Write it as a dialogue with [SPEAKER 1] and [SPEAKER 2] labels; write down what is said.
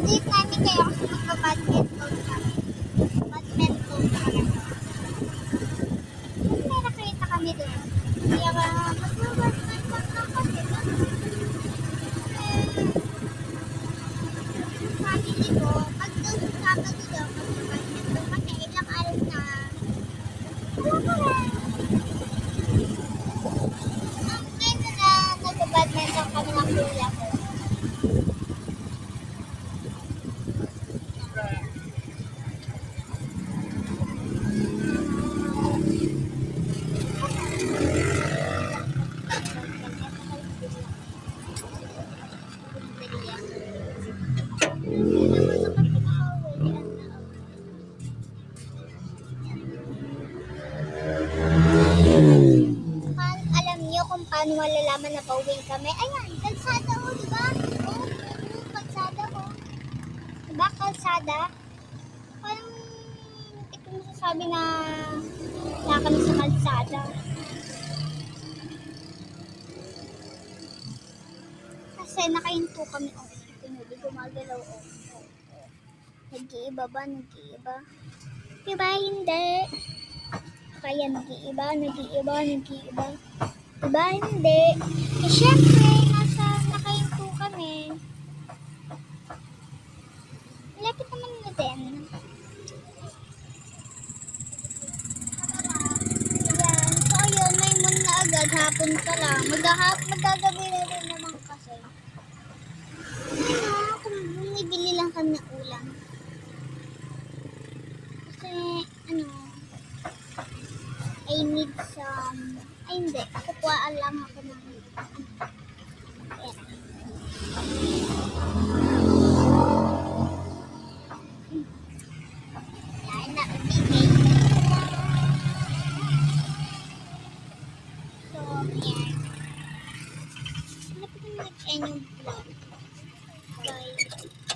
[SPEAKER 1] date namin kayo kasi magpa-badminton kami. Badminton kami. Kasi may nakita kami doon. Kaya mag-badminton lang kami. Family ko, pag doon sa Sabado daw, mag-badminton kami. Ilang araw na. Wala ko rin. Ngayon na nag-badminton kami ng kuya ko. Alam niyo kung paano malalaman na pauwi kami? Ayan, kalsada ko, di ba? Oo, kalsada ko. Diba, kalsada? Parang ito masasabi na wala kami sa kalsada. Kasi nakahinto kami. Oh, hindi gumagalaw. Oh. Nag-iiba ba? Nag-iiba? Diba hindi? Kaya nag-iiba? Diba hindi? Eh syempre, nakahinto kami. Malapit naman na din. Ayan. So ayun, may moon na agad. Hapon pa lang. Magagabi na rin naman kasi. Kung bumibili lang kami ng ulam. Kasi, I need some, hindi, kukuhaan lang ako